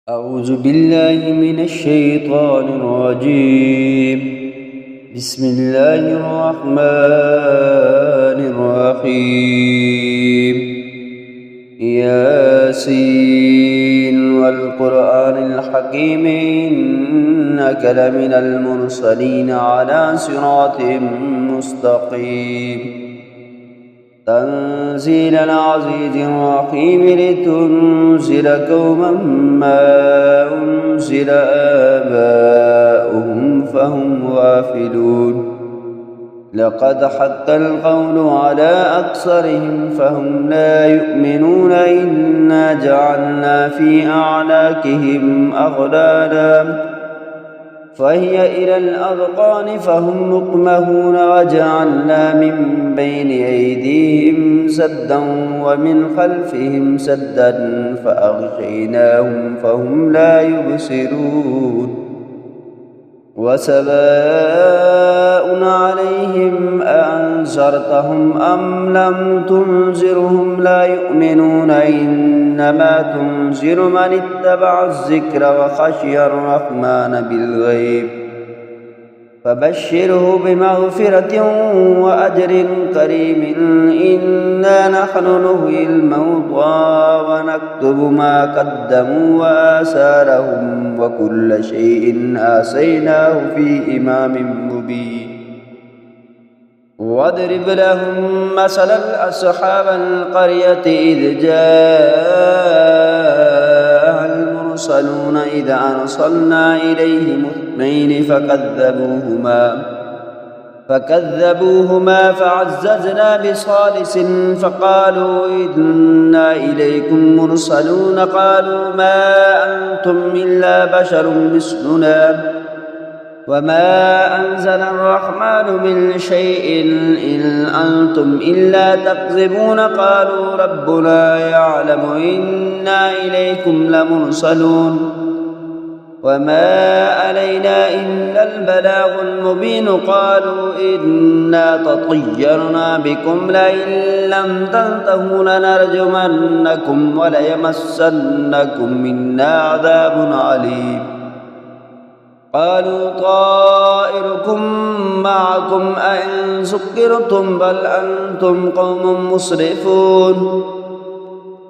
أعوذ بالله من الشيطان الرجيم. بسم الله الرحمن الرحيم. ياسين والقرآن الحكيم إنك لمن المرسلين على صراط مستقيم. تنزيل العزيز الرحيم لتنذر قوما ما أنزل آباؤهم فهم غافلون. لقد حق القول على أكثرهم فهم لا يؤمنون. إنا جعلنا في أعناقهم أغلالا فهي إلى الأذقان فهم مقمحون. وجعلنا من بين أيديهم سدا ومن خلفهم سدا فأغشيناهم فهم لا يبصرون. وسواء عليهم أأنذرتهم أم لم تنذرهم لا يؤمنون. إنما تنذر من اتبع الذكر وخشي الرحمن بالغيب فبشره بمغفرة وأجر كريم. إنا نحن نحيي الموتى ونكتب ما قدموا وآثارهم وكل شيء آتيناه في إمام مبين. واضرب لهم مثلا أصحاب القرية إذ جاءها المرسلون إذ أرسلنا إليهم اثنين فكذبوهما فعززنا بثالث فقالوا إنا إليكم مرسلون. قالوا ما أنتم إلا بشر مثلنا وما أنزل الرحمن من شيء إن أنتم إلا تكذبون. قالوا ربنا يعلم إنا إليكم لمرسلون وما علينا إلا البلاغ المبين. قالوا إنا تطيرنا بكم لئن لم تنتهوا لنرجمنكم وليمسنكم منا عذاب عليم. قالوا طائركم معكم أئن ذكرتم بل أنتم قوم مسرفون.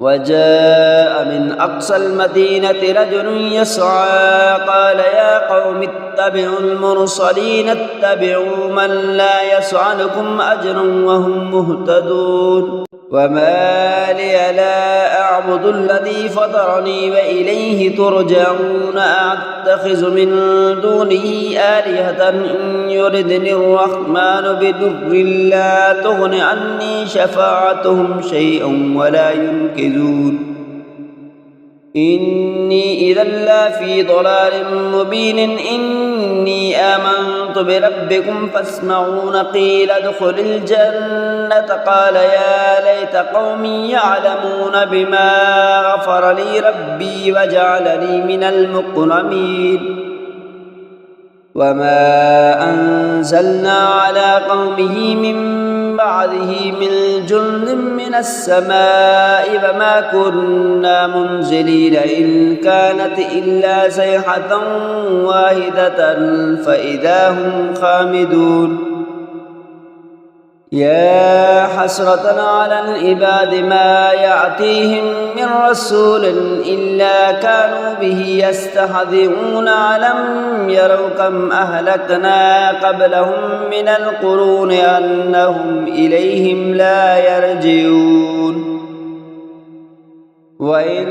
وجاء من أقصى المدينة رجل يسعى قال يا قوم اتبعوا المرسلين اتبعوا من لا يسألكم أجرا وهم مهتدون. وما لي لا أعبد الذي فطرني وإليه ترجعون. أتخذ من دونه آلهة إن يردني الرحمن بضر لا تغن عني شفاعتهم شيئا ولا ينقذون. إني إذا لفي ضلال مبين. إني آمنت بربكم فاسمعون. قيل ادخل الجنة قال يا ليت قومي يعلمون بما غفر لي ربي وجعلني من المكرمين. وما أنزلنا على قومه من بعده من جند من السماء وما كنا منزلين. إن كانت إلا صيحة واحدة فإذا هم خامدون. يا حسرة على العباد ما يأتيهم من رسول إلا كانوا به يستهزئون. ألم يروا كم أهلكنا قبلهم من القرون أنهم إليهم لا يرجعون. وإن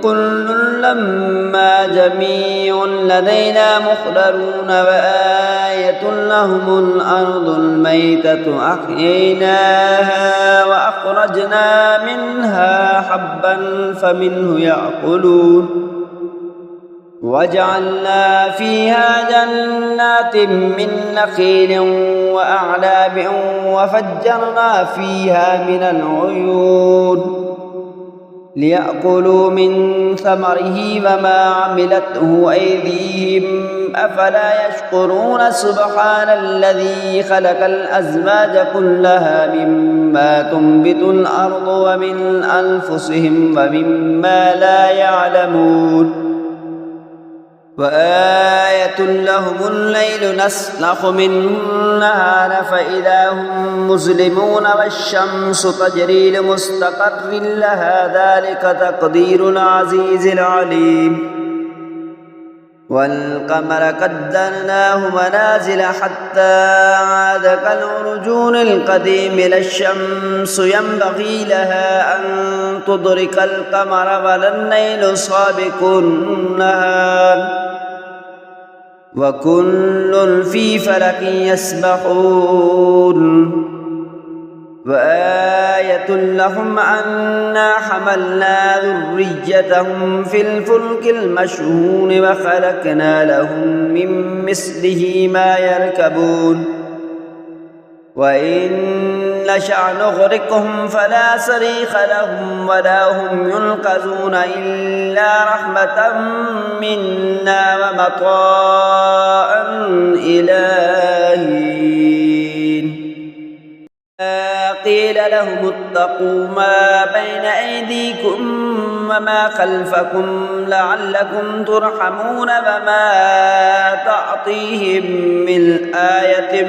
كل لما جميع لدينا محضرون. وآية لهم الأرض الميتة أحييناها وأخرجنا منها حبا فمنه يأكلون. وجعلنا فيها جنات من نخيل وأعناب وفجرنا فيها من العيون ليأكلوا من ثمره وما عملته أيديهم أفلا يشكرون. سبحان الذي خلق الأزواج كلها مما تنبت الأرض ومن أنفسهم ومما لا يعلمون. وآية لهم الليل نسلخ منه النهار فإذا هم مظلمون والشمس تجري لمستقر لها ذلك تقدير العزيز العليم والقمر قدرناه منازل حتى عاد كالعرجون القديم لا الشمس ينبغي لها أن تدرك القمر ولا الليل سابق النهار وكل في فلك يسبحون وآية لهم أنا حملنا ذريتهم في الفلك المشحون وخلقنا لهم من مثله ما يركبون وإن نشأ نغرقهم فلا صريخ لهم ولا هم ينقذون إلا رحمة منا ومطاء إلى حين قيل لهم اتقوا ما بين أيديكم وما خلفكم لعلكم ترحمون وما تعطيهم من آية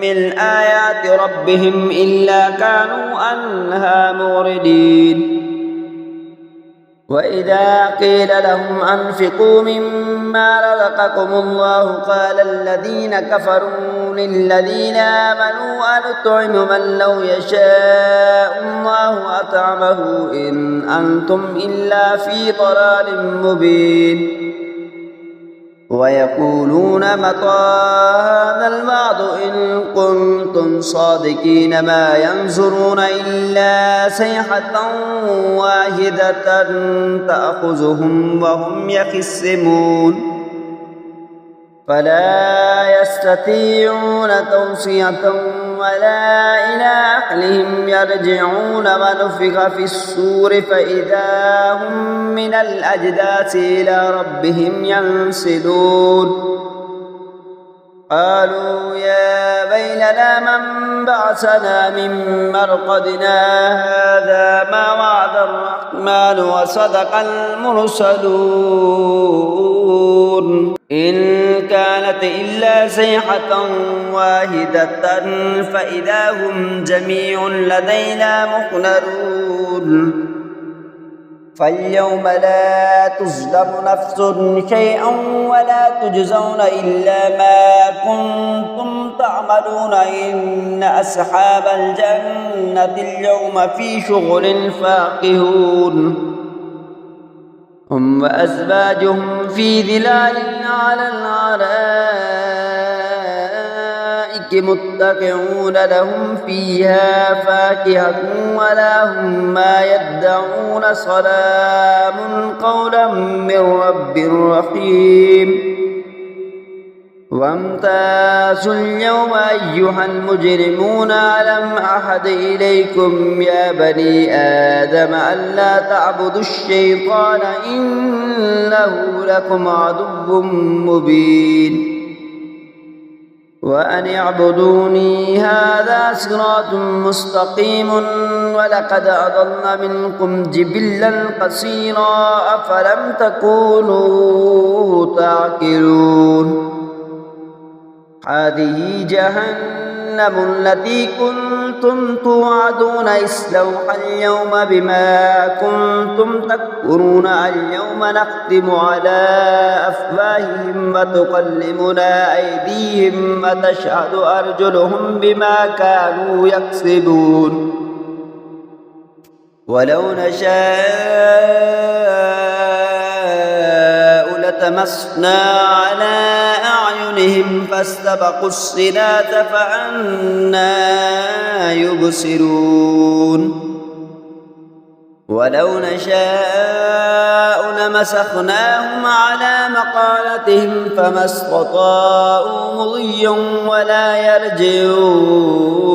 من آيات ربهم إلا كانوا عنها معرضين وإذا قيل لهم أنفقوا مما رزقكم الله قال الذين كفروا للذين آمنوا أنطعم من لو يشاء الله أطعمه إن أنتم إلا في ضلال مبين ويقولون متى هذا الوعد إن كنتم صادقين ما ينظرون إلا صيحة واحدة تأخذهم وهم يخصمون فلا يستطيعون توصية ولا إلى أهلهم يرجعون ونفخ في الصور فإذا هم من الأجداث إلى ربهم ينسلون قالوا يا ويلنا من بعثنا من مرقدنا هذا ما وعد الرحمن وصدق المرسلون إن كانت إلا صيحة واحدة فإذا هم جميع لدينا محضرون فاليوم لا تظلم نفس شيئا ولا تجزون إلا ما كنتم تعملون إن أصحاب الجنة اليوم في شغل فاكهون هم وأزواجهم في ظلال على الأرائك متكئون لهم فيها فاكهة ولا هم ما يدعون سلام قولا من رب رحيم وامتازوا اليوم أيها المجرمون ألم أعهد إليكم يا بني آدم ألا تعبدوا الشيطان إنه لكم عدو مبين وأن اعبدوني هذا صراط مستقيم ولقد أضل منكم جبلا قصيرا أفلم تكونوا تعقلون هذه جهنم التي كنتم توعدون اصلوها اليوم بما كنتم تكفرون اليوم نختم على أفواههم وتكلمنا أيديهم وتشهد أرجلهم بما كانوا يكسبون ولو نشاء لتمسنا على أعينهم فاستبقوا الصراط فأنى يبصرون ولو نشاء لمسخناهم على مقالتهم فما استطاعوا مضيا ولا يرجعون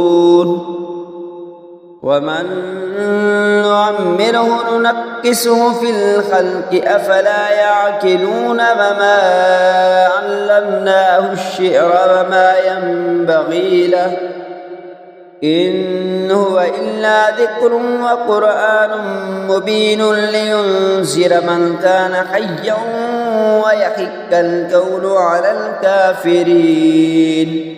ومن نعمره ننكسه في الخلق أفلا يعقلون وما علمناه الشعر وما ينبغي له إن هو إلا ذكر وقرآن مبين لينذر من كان حيا ويحق القول على الكافرين.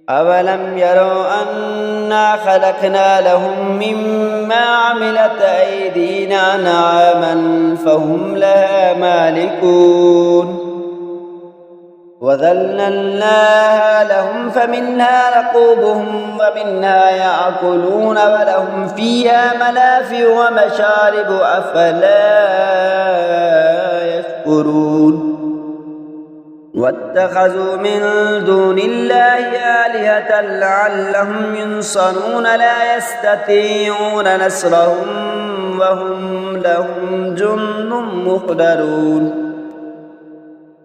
أولم يروا أنا خلقنا لهم مما عملت أيدينا أنعاما فهم لها مالكون وذللناها لهم فمنها ركوبهم ومنها يأكلون ولهم فيها منافع ومشارب أفلا يشكرون. واتخذوا من دون الله آلهة لعلهم ينصرون لا يستطيعون نصرهم وهم لهم جند محضرون.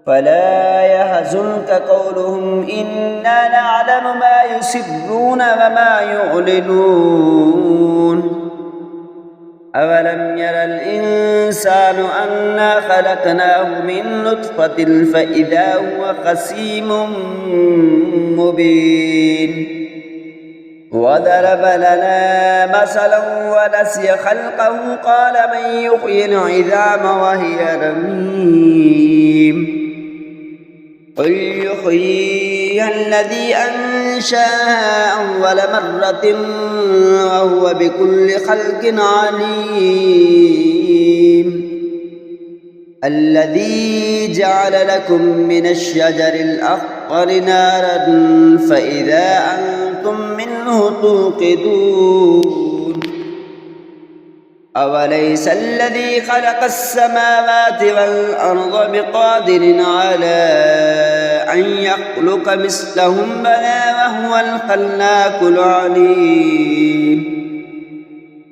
فلا يحزنك قولهم إنا نعلم ما يسرون وما يعلنون. أولم ير الإنسان أنا خلقناه من نطفة فإذا هو خصيم مبين. وضرب لنا مثلا ونسي خلقه قال من يحيي العظام وهي رميم قل يحييها الذي أنشأها أول مرة وهو بكل خلق عليم. الذي جعل لكم من الشجر الأخضر نارا فإذا أنتم منه توقدون. أوليس الذي خلق السماوات والأرض بقادر على أن يخلق مثلهم بلى وهو الخلاق العليم.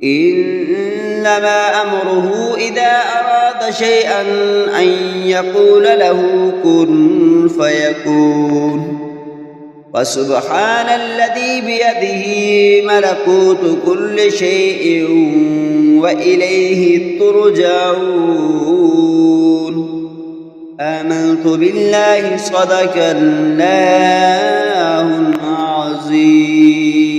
إنما أمره إذا أراد شيئا أن يقول له كن فيكون. وسبحان الذي بيده ملكوت كل شيء وإليه ترجعون. آمنت بالله صدق الله العظيم.